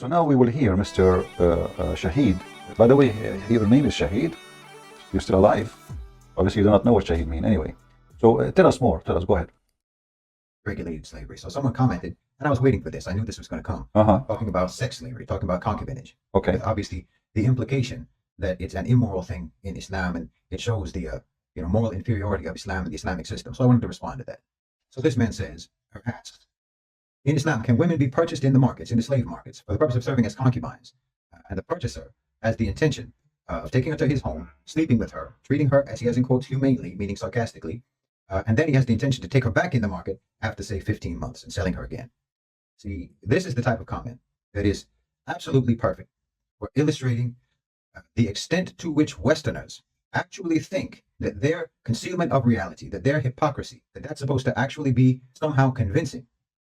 So now we will hear Mr. Shaheed. By the way, your name is Shaheed. You're still alive. Obviously, you do not know what Shaheed means anyway. So tell us more. Tell us. Go ahead. Regulated slavery. So someone commented, and I was waiting for this. I knew this was going to come. Talking about sex slavery, talking about concubinage. Okay. With obviously, the implication that it's an immoral thing in Islam, and it shows the moral inferiority of Islam and the Islamic system. So I wanted to respond to that. So this man says, or asks, in Islam, can women be purchased in the markets, in the slave markets, for the purpose of serving as concubines? And the purchaser has the intention of taking her to his home, sleeping with her, treating her, as he has in quotes, humanely, meaning sarcastically, and then he has the intention to take her back in the market after, say, 15 months and selling her again. See, this is the type of comment that is absolutely perfect for illustrating the extent to which Westerners actually think that their concealment of reality, that their hypocrisy, that that's supposed to actually be somehow convincing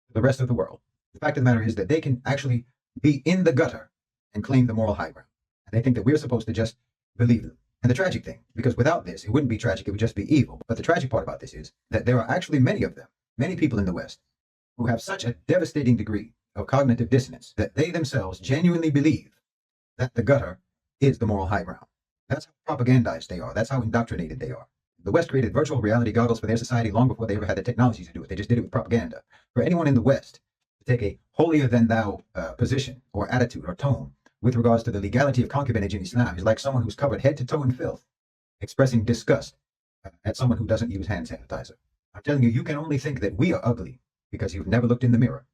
to the rest of the world. The fact of the matter is that they can actually be in the gutter and claim the moral high ground. And they think that we're supposed to just believe them. And the tragic thing, because without this, it wouldn't be tragic, it would just be evil. But the tragic part about this is that there are actually many of them, many people in the West, who have such a devastating degree of cognitive dissonance that they themselves genuinely believe that the gutter is the moral high ground. That's how propagandized they are. That's how indoctrinated they are. The West created virtual reality goggles for their society long before they ever had the technology to do it. They just did it with propaganda. For anyone in the West to take a holier-than-thou position or attitude or tone with regards to the legality of concubinage in Islam is like someone who's covered head to toe in filth, expressing disgust at someone who doesn't use hand sanitizer. I'm telling you, you can only think that we are ugly because you've never looked in the mirror.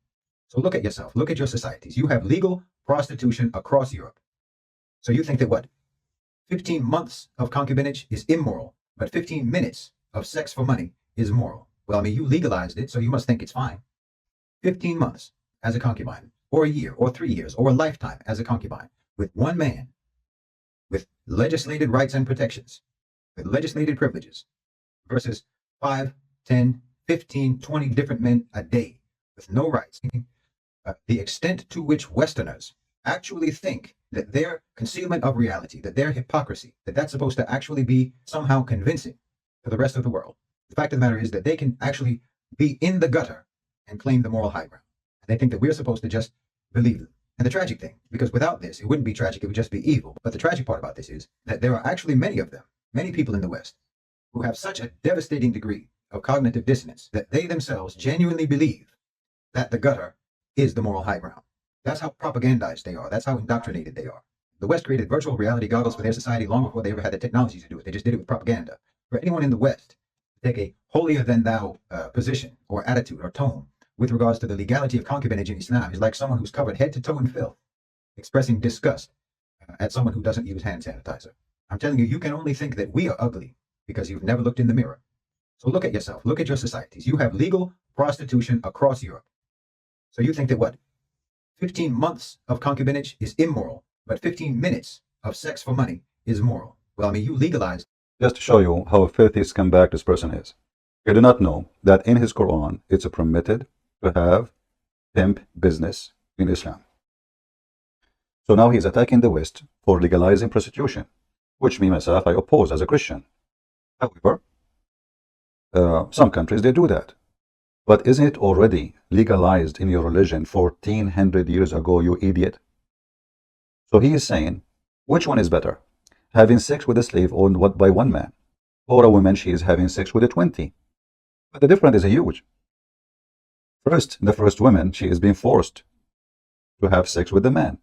So look at yourself. Look at your societies. You have legal prostitution across Europe. So you think that what? 15 months of concubinage is immoral, but 15 minutes of sex for money is moral. Well, I mean, you legalized it, so you must think it's fine. 15 months as a concubine, or a year, or 3 years, or a lifetime as a concubine, with one man, with legislated rights and protections, with legislated privileges, versus 5, 10, 15, 20 different men a day with no rights. The extent to which Westerners actually think that their concealment of reality, that their hypocrisy, that that's supposed to actually be somehow convincing to the rest of the world. The fact of the matter is that they can actually be in the gutter and claim the moral high ground. And they think that we're supposed to just believe them. And the tragic thing, because without this, it wouldn't be tragic, it would just be evil. But the tragic part about this is that there are actually many of them, many people in the West, who have such a devastating degree of cognitive dissonance that they themselves genuinely believe that the gutter is the moral high ground. That's how propagandized they are. That's how indoctrinated they are. The West created virtual reality goggles for their society long before they ever had the technology to do it. They just did it with propaganda. For anyone in the West to take a holier-than-thou position or attitude or tone with regards to the legality of concubinage in Islam is like someone who's covered head to toe in filth, expressing disgust at someone who doesn't use hand sanitizer. I'm telling you, you can only think that we are ugly because you've never looked in the mirror. So look at yourself. Look at your societies. You have legal prostitution across Europe. So you think that what? 15 months of concubinage is immoral, but 15 minutes of sex for money is moral. Well, I mean, you legalized. Just to show you how filthy scumbag this person is. You do not know that in his Quran, it's permitted to have pimp business in Islam. So now he's attacking the West for legalizing prostitution, which me, myself, I oppose as a Christian. However, some countries, they do that. But isn't it already legalized in your religion 1400 years ago, you idiot? So he is saying, which one is better? Having sex with a slave owned by one man, or a woman, she is having sex with a 20? But the difference is huge. First, the first woman, she is being forced to have sex with the man.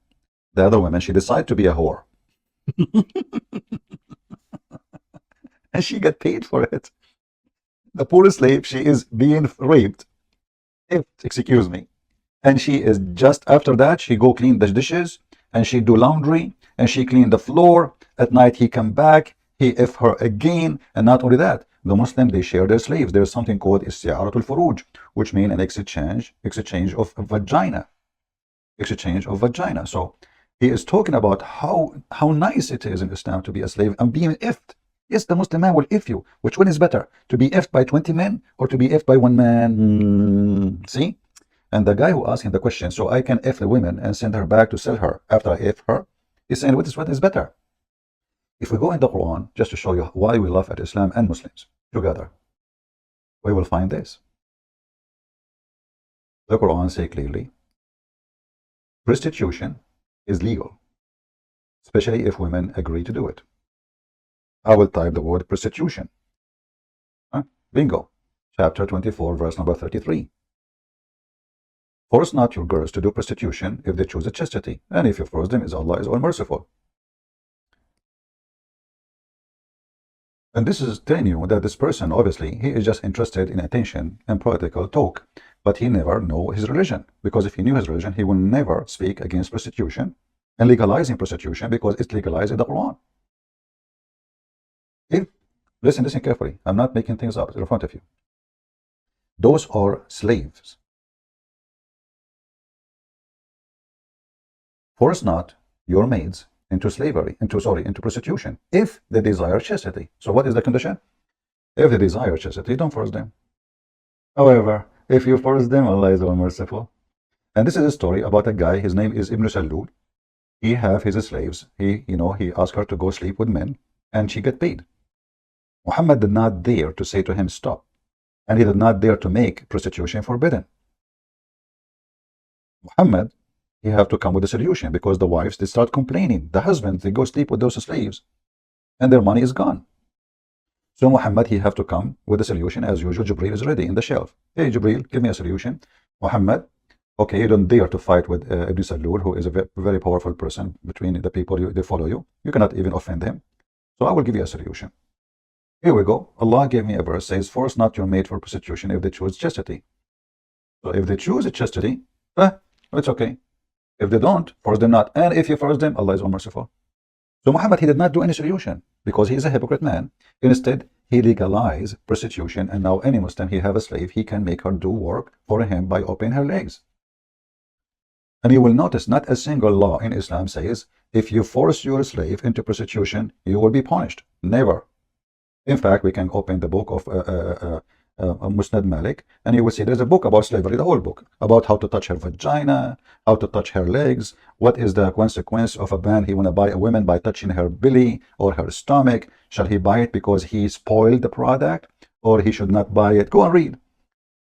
The other woman, she decides to be a whore. And she got paid for it. The poor slave, she is being raped, excuse me, and she is just after that, she go clean the dishes, and she do laundry, and she clean the floor. At night, he come back, he F her again, and not only that, the Muslim, they share their slaves. There's something called 𝐲𝐢𝐴, which means an exchange of vagina, So he is talking about how nice it is in Islam to be a slave and being effed. Yes, the Muslim man will if you. Which one is better? To be effed by 20 men or to be effed by one man? See? And the guy who asked him the question, so I can F the women and send her back to sell her after I F her, he's saying, what is better? If we go in the Quran, just to show you why we laugh at Islam and Muslims together, we will find this. The Quran says clearly, prostitution is legal, especially if women agree to do it. I will type the word prostitution. Bingo. Chapter 24, verse number 33. Force not your girls to do prostitution if they choose a chastity, and if you force them, Allah is all merciful. And this is telling you that this person, obviously, he is just interested in attention and political talk, but he never know his religion, because if he knew his religion, he will never speak against prostitution and legalizing prostitution, because it's legalized in the Quran. Listen carefully. I'm not making things up in front of you. Those are slaves. Force not your maids into slavery, into prostitution, if they desire chastity. So what is the condition? If they desire chastity, don't force them. However, if you force them, Allah is all merciful. And this is a story about a guy, his name is Ibn Salul. He have his slaves. He asked her to go sleep with men, and she get paid. Muhammad did not dare to say to him, stop. And he did not dare to make prostitution forbidden. Muhammad, he have to come with a solution, because the wives, they start complaining. The husbands, they go sleep with those slaves, and their money is gone. So Muhammad, he have to come with a solution. As usual, Jibreel is ready in the shelf. Hey, Jibreel, give me a solution. Muhammad, okay, you don't dare to fight with Ibn Salul, who is a very powerful person between the people they follow you. You cannot even offend him. So I will give you a solution. Here we go. Allah gave me a verse, says, force not your maid for prostitution if they choose chastity. So if they choose a chastity, it's okay. If they don't, force them not. And if you force them, Allah is all merciful. So Muhammad, he did not do any solution, because he is a hypocrite man. Instead, he legalized prostitution, and now any Muslim, he have a slave, he can make her do work for him by opening her legs. And you will notice not a single law in Islam says, if you force your slave into prostitution, you will be punished. Never. In fact, we can open the book of Musnad Malik, and you will see there's a book about slavery, the whole book, about how to touch her vagina, how to touch her legs, what is the consequence of a man, he want to buy a woman by touching her belly or her stomach. Shall he buy it because he spoiled the product, or he should not buy it? Go and read.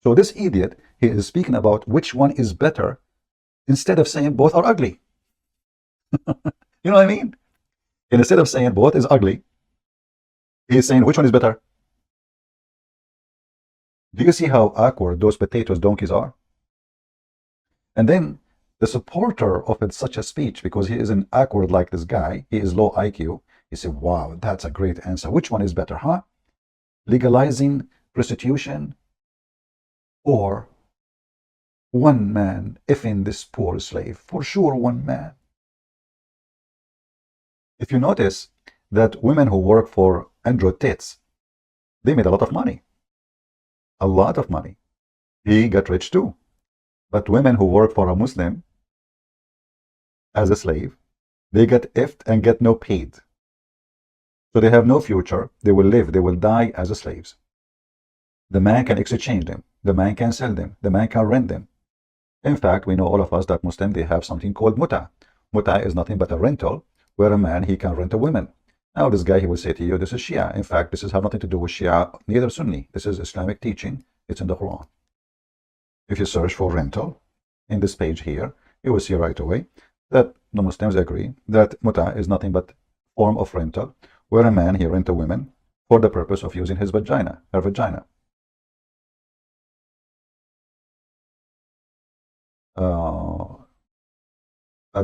So this idiot, he is speaking about which one is better, instead of saying both are ugly. You know what I mean? And instead of saying both is ugly, he's saying which one is better. Do you see how awkward those potatoes donkeys are? And then the supporter of such a speech, because he isn't awkward like this guy, he is low IQ, he said, wow, that's a great answer. Which one is better, huh? Legalizing prostitution, or one man effing this poor slave? For sure, one man. If you notice that women who work for Andrew Tate, they made a lot of money. A lot of money. He got rich too. But women who work for a Muslim as a slave, they get effed and get no paid. So they have no future. They will live, they will die as slaves. The man can exchange them. The man can sell them. The man can rent them. In fact, we know all of us that Muslim, they have something called muta. Muta is nothing but a rental, where a man, he can rent a woman. Now this guy, he will say to you, this is Shia. In fact, this has nothing to do with Shia, neither Sunni. This is Islamic teaching. It's in the Quran. If you search for rental in this page here, you will see right away that the Muslims agree that muta is nothing but form of rental, where a man, he rent a woman for the purpose of using his vagina, her vagina.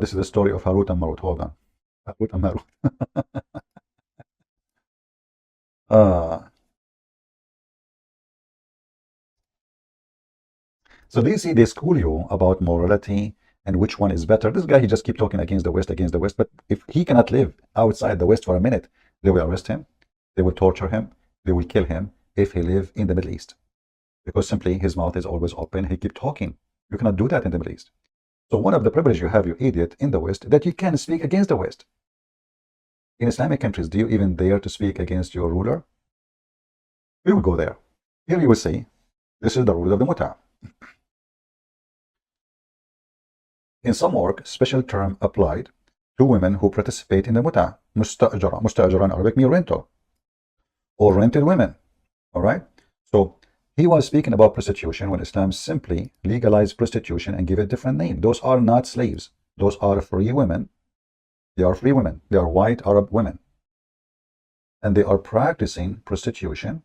This is the story of Harut and Marut. Hold on. Harut and Marut. So do you see, they school you about morality and which one is better. This guy, he just keep talking against the West, but if he cannot live outside the West for a minute, they will arrest him, they will torture him, they will kill him if he live in the Middle East. Because simply his mouth is always open, he keep talking. You cannot do that in the Middle East. So one of the privileges you have, you idiot, in the West, that you can speak against the West. In Islamic countries, do you even dare to speak against your ruler? We will go there. Here you will see, this is the rule of the muta. In some work, special term applied to women who participate in the muta. Mustajara. Mustajara in Arabic means rental, or rented women. All right? So he was speaking about prostitution when Islam simply legalized prostitution and give it a different name. Those are not slaves. Those are free women. They are free women. They are white Arab women. And they are practicing prostitution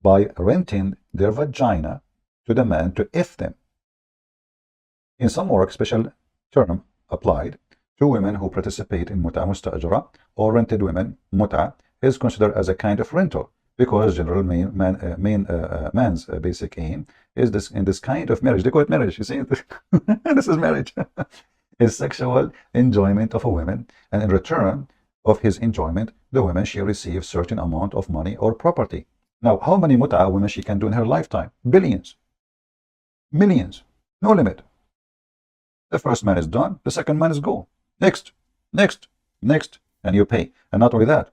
by renting their vagina to the man to F them. In some work, special term applied to women who participate in muta mustajara or rented women. Muta is considered as a kind of rental because general man's basic aim is this in this kind of marriage. They call it marriage. You see, this is marriage. Is sexual enjoyment of a woman, and in return of his enjoyment, the woman she receives certain amount of money or property. Now, how many muta women she can do in her lifetime? Billions, millions, no limit. The first man is done, the second man is go. Next, next, next, and you pay. And not only that,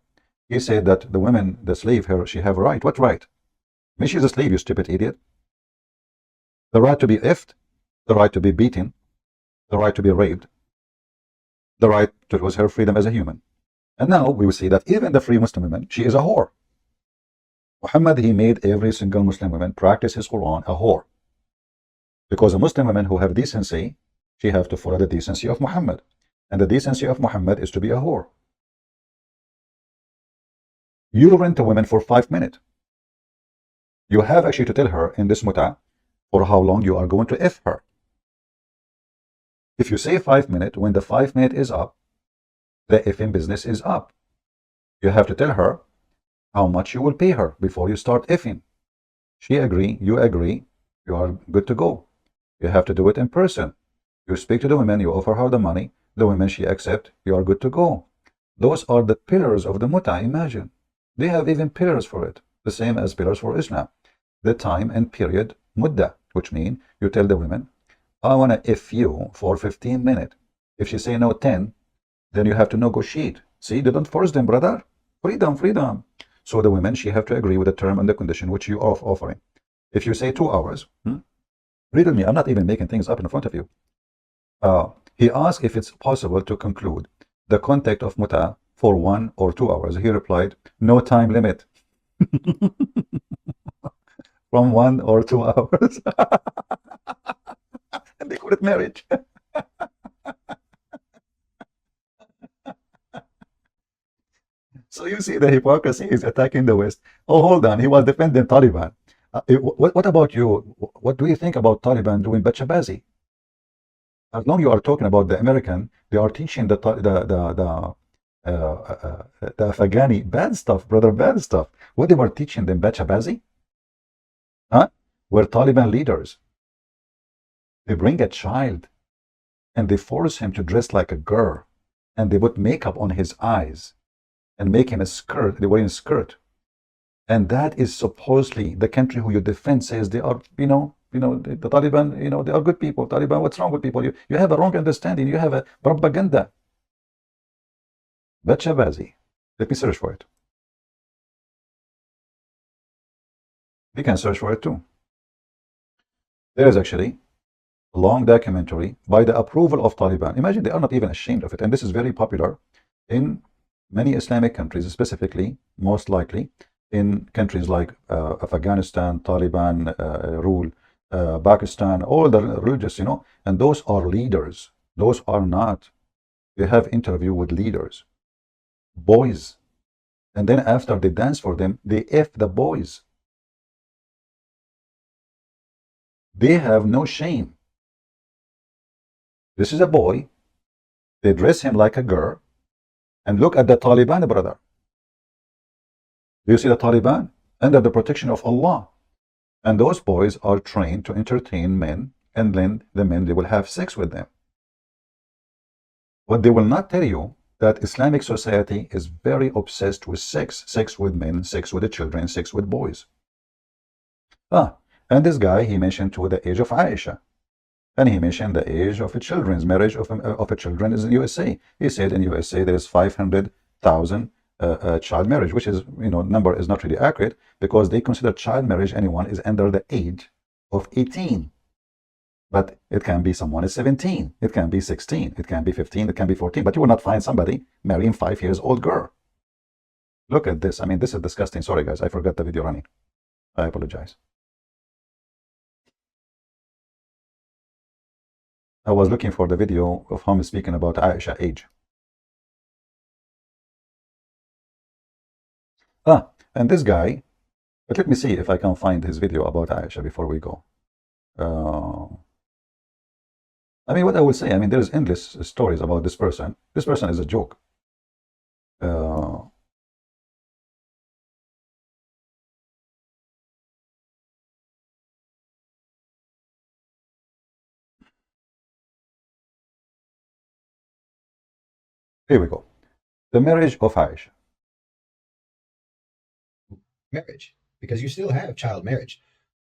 he said that the women, the slave, she have a right. What right? I mean, she's a slave, you stupid idiot. The right to be effed, the right to be beaten, the right to be raped, the right to lose her freedom as a human. And now we will see that even the free Muslim woman, she is a whore. Muhammad, he made every single Muslim woman practice his Quran a whore. Because a Muslim woman who have decency, she have to follow the decency of Muhammad. And the decency of Muhammad is to be a whore. You rent a woman for 5 minutes. You have actually to tell her in this muta for how long you are going to F her. If you say 5 minutes, when the 5 minutes is up, the effing business is up. You have to tell her how much you will pay her before you start effing. She agree, you are good to go. You have to do it in person. You speak to the woman, you offer her the money, the woman she accept, you are good to go. Those are the pillars of the muta, imagine. They have even pillars for it, the same as pillars for Islam. The time and period mudda, which means you tell the women, I want to F you for 15 minutes. If she say no 10, then you have to negotiate. See, they don't force them, brother. Freedom, freedom. So the women, she have to agree with the term and the condition which you are offering. If you say 2 hours, read with me, I'm not even making things up in front of you. He asked if it's possible to conclude the contact of muta for 1 or 2 hours. He replied, no time limit. From 1 or 2 hours. And they call it marriage. So you see the hypocrisy is attacking the West. Oh, hold on. He was defending Taliban. What about you? What do you think about Taliban doing Bazi? As long you are talking about the American, they are teaching the Afghani bad stuff, brother, bad stuff. What they were teaching them, Bazi? Huh? Were Taliban leaders. They bring a child and they force him to dress like a girl, and they put makeup on his eyes and make him a skirt. They wear a skirt, and that is supposedly the country who you defend says they are, the Taliban, they are good people. Taliban, what's wrong with people? You have a wrong understanding. You have a propaganda. Bazi. Let me search for it. We can search for it too. There is actually a long documentary by the approval of Taliban. Imagine, they are not even ashamed of it. And this is very popular in many Islamic countries, specifically, most likely, in countries like Afghanistan, Taliban rule, Pakistan, all the religious, and those are leaders. Those are not. They have interview with leaders, boys. And then after they dance for them, they F the boys. They have no shame. This is a boy. They dress him like a girl. And look at the Taliban, brother. Do you see the Taliban? Under the protection of Allah. And those boys are trained to entertain men, and then the men, they will have sex with them. But they will not tell you that Islamic society is very obsessed with sex. Sex with men, sex with the children, sex with boys. And this guy, he mentioned to the age of Aisha. And he mentioned the age of a children's marriage of a children is in USA. He said in USA there is 500,000 child marriage, which is, number is not really accurate, because they consider child marriage anyone is under the age of 18. But it can be someone is 17, it can be 16, it can be 15, it can be 14, but you will not find somebody marrying 5-year-old girl. Look at this. I mean, this is disgusting. Sorry guys, I forgot the video running. I apologize. I was looking for the video of him speaking about Aisha age. And this guy, but let me see if I can find his video about Aisha before we go. I mean, what I would say, I mean, there's endless stories about this person. This person is a joke. Here we go. The marriage of Aisha. Marriage, because you still have child marriage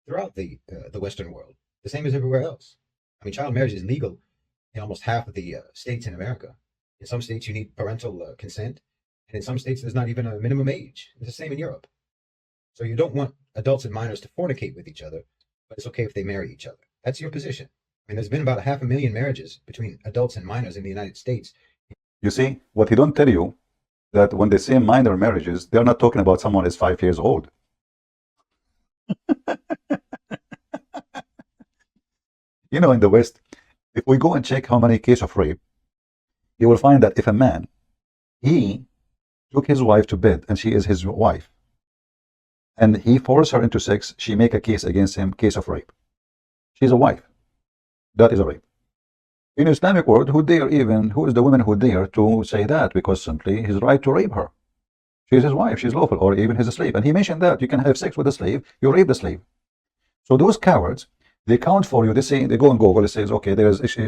throughout the Western world, the same as everywhere else. I mean, child marriage is legal in almost half of the states in America. In some states, you need parental consent, and in some states, there's not even a minimum age. It's the same in Europe. So you don't want adults and minors to fornicate with each other, but it's okay if they marry each other. That's your position. I mean, there's been about 500,000 marriages between adults and minors in the United States. You see, what he don't tell you, that when they say minor marriages, they're not talking about someone is 5 years old. You know, in the West, if we go and check how many cases of rape, you will find that if a man, he took his wife to bed and she is his wife, and he forced her into sex, she make a case against him, case of rape. She's a wife. That is a rape. In Islamic world, who is the woman who dare to say that? Because simply his right to rape her. She's his wife, she's lawful, or even his slave. And he mentioned that you can have sex with a slave, you rape the slave. So those cowards, they count for you. They say, they go on Google, it says, okay,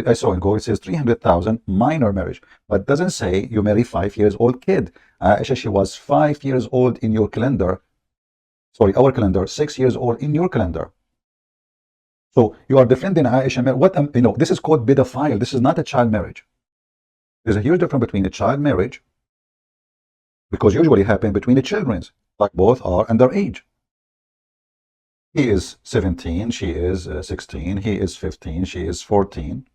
I saw in Google, it says 300,000 minor marriage, but doesn't say you marry 5 years old kid. Aisha, she was 5 years old in your calendar. Sorry, our calendar, 6 years old in your calendar. So you are defending Aisha. What this is called pedophile. This is not a child marriage. There's a huge difference between a child marriage, because usually happen between the children, like both are underage. He is 17, she is 16, he is 15, she is 14.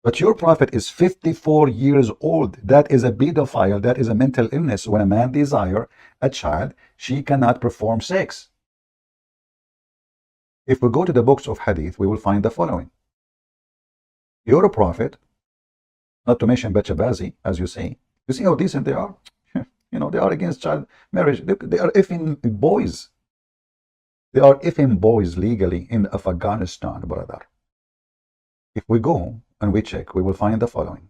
But your prophet is 54 years old. That is a pedophile. That is a mental illness. When a man desires a child, she cannot perform sex. If we go to the books of hadith, we will find the following. You're a prophet, not to mention Bazi, as you say. You see how decent they are? You know, they are against child marriage. They are effing boys. They are effing boys legally in Afghanistan, brother. If we go and we check, we will find the following.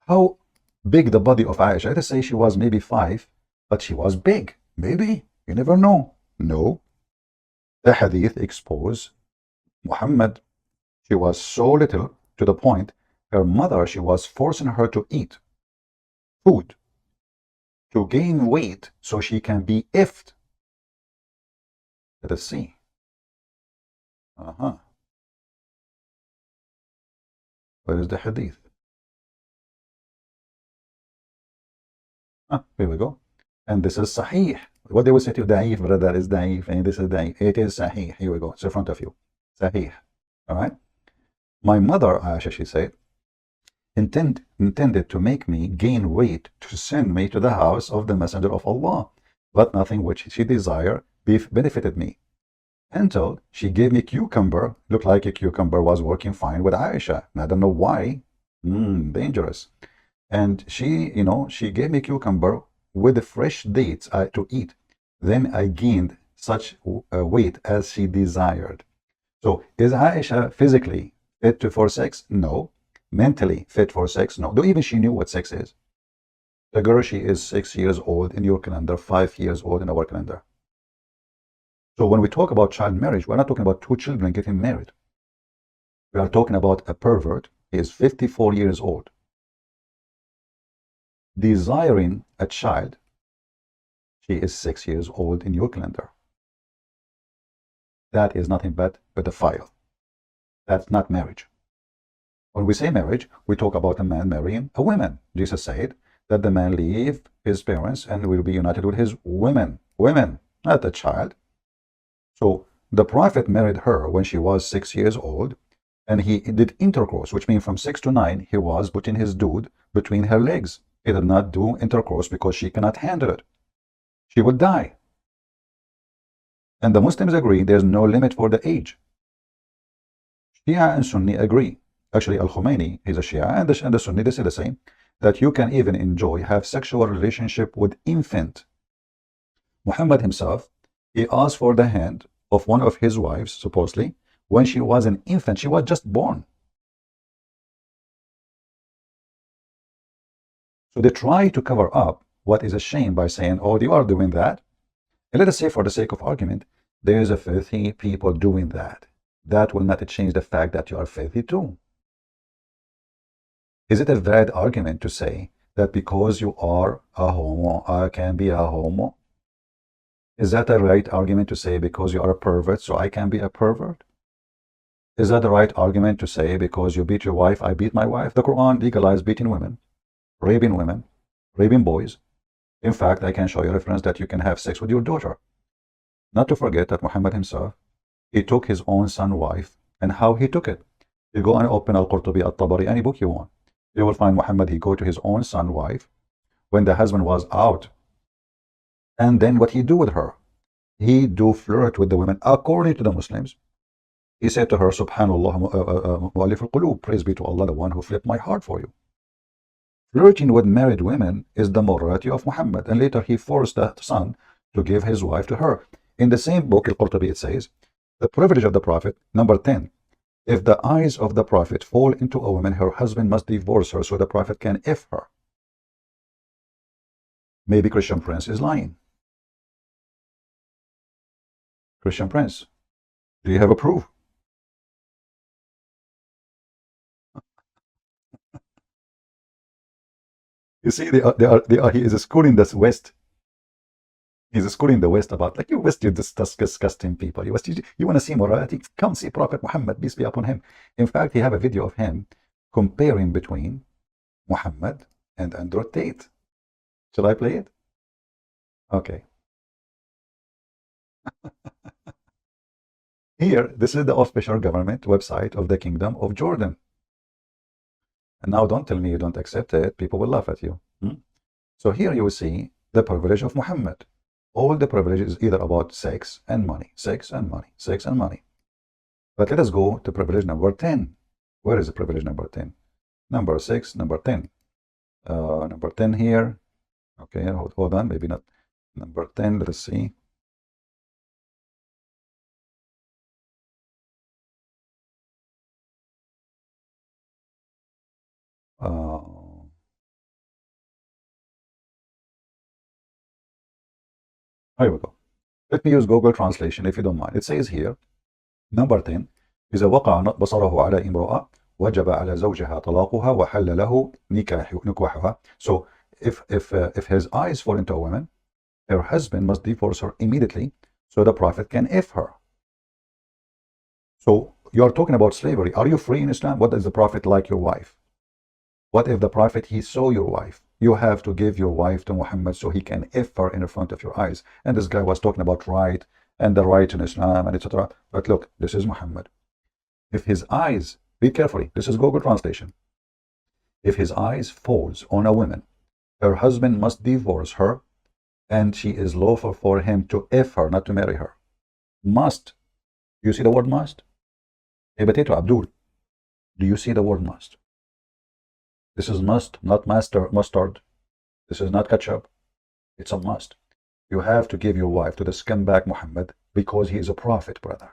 How big the body of Aisha? Let us say she was maybe 5, but she was big. Maybe. You never know. No. The hadith expose Muhammad. She was so little to the point her mother, she was forcing her to eat food to gain weight so she can be ifed. Let us see. Where is the hadith? Here we go. And this is Sahih. What they will say to you, Da'if, brother, is Da'if, and this is Da'if. It is Sahih. Here we go. It's in front of you. Sahih. All right. My mother, Aisha, she said, intended to make me gain weight to send me to the house of the Messenger of Allah, but nothing which she desired benefited me. Until she gave me cucumber. Looked like a cucumber was working fine with Aisha. I don't know why. Dangerous. And she, she gave me cucumber with the fresh dates to eat. Then I gained such weight as she desired. So is Aisha physically fit for sex? No. Mentally fit for sex? No. Though even she knew what sex is. The girl, she is 6 years old in your calendar, 5 years old in our calendar. So when we talk about child marriage, we're not talking about 2 children getting married. We are talking about a pervert. He is 54 years old, desiring a child. She is 6 years old in your calendar. That is nothing but pedophile. That's not marriage. When we say marriage, we talk about a man marrying a woman. Jesus said that the man leave his parents and will be united with his women, not a child. So the prophet married her when she was 6 years old, and he did intercourse, which means from 6 to 9, he was putting his dude between her legs. He did not do intercourse because she cannot handle it. She would die. And the Muslims agree there's no limit for the age. Shia and Sunni agree. Actually, Al-Khomeini, he's a Shia, and the Sunni, they say the same, that you can even have sexual relationship with infant. Muhammad himself, he asked for the hand of one of his wives, supposedly, when she was an infant. She was just born. So they try to cover up what is a shame by saying, oh, you are doing that. And let us say, for the sake of argument, there is a filthy people doing that. That will not change the fact that you are filthy too. Is it a valid argument to say that because you are a homo, I can be a homo? Is that a right argument to say because you are a pervert, so I can be a pervert? Is that the right argument to say because you beat your wife, I beat my wife? The Quran legalized beating women, raping boys. In fact, I can show you a reference that you can have sex with your daughter. Not to forget that Muhammad himself, he took his own son's wife, and how he took it. You go and open 𝐂𝐡𝐫𝐢𝐬𝐭, tabari, any book you want. You will find Muhammad, he go to his own son's wife when the husband was out. And then what he do with her? He do flirt with the women. According to the Muslims, he said to her, Subhanallah, mu'allif al-qulub, praise be to Allah, the one who flipped my heart for you. Flirting with married women is the morality of Muhammad. And later he forced the son to give his wife to her. In the same book, 𝐂𝐡𝐫𝐢𝐬𝐭, it says, the privilege of the Prophet, number 10. If the eyes of the Prophet fall into a woman, her husband must divorce her so the Prophet can F her. Maybe Christian Prince is lying. Christian Prince, do you have a proof? You see, he is schooling the West. He's schooling the West about, like, you West, you disgusting people. You West, you want to see morality? Come see Prophet Muhammad, peace be upon him. In fact, he have a video of him comparing between Muhammad and Andrew Tate. Shall I play it? Okay. Here, this is the official government website of the Kingdom of Jordan. And now don't tell me you don't accept it. People will laugh at you. So here you will see the privilege of Muhammad. All the privilege is either about sex and money, sex and money, sex and money. But let us go to privilege number 10. Where is the privilege number 10? Number 6, number 10. Number 10 here. Okay, hold on, maybe not. Number 10, let us see. Here we go. Let me use Google translation if you don't mind. It says here, number 10, إذا وقع بصره على امرأة وجب على زوجها طلاقها وحل له نكاحها. So if his eyes fall into a woman, her husband must divorce her immediately so the Prophet can F her. So you are talking about slavery. Are you free in Islam? What does the Prophet like your wife? What if the Prophet, he saw your wife? You have to give your wife to Muhammad so he can F her in front of your eyes. And this guy was talking about right and the right in Islam and etc. But look, this is Muhammad. If his eyes, read carefully, this is Google translation. If his eyes falls on a woman, her husband must divorce her and she is lawful for him to F her, not to marry her. Must. You see the word must? Hey, Potato Abdul, do you see the word must? This is must, not mustard. This is not ketchup. It's a must. You have to give your wife to the scumbag Muhammad because he is a prophet, brother.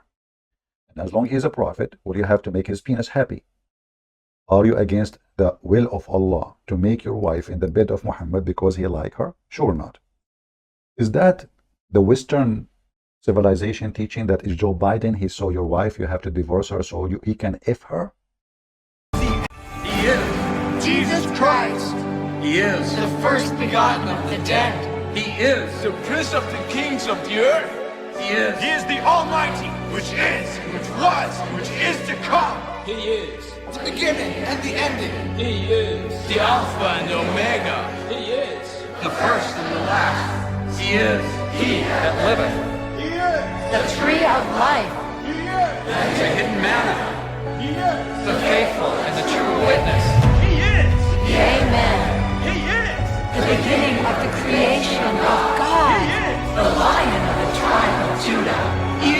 And as long as he is a prophet, will you have to make his penis happy? Are you against the will of Allah to make your wife in the bed of Muhammad because he like her? Sure not. Is that the Western civilization teaching that is Joe Biden, he saw your wife, you have to divorce her so he can F her? He is Jesus Christ. He is the first begotten of the dead. He is the Prince of the kings of the earth. He is the Almighty, which is, which was, which is to come. He is the beginning and the ending. He is the Alpha and the Omega. He is the first and the last. He is He that liveth. He is the tree of life. He is the hidden manna. He is the faithful and the true witness. He is Amen. He is the beginning of the creation of God. He is the Lion of the tribe of Judah,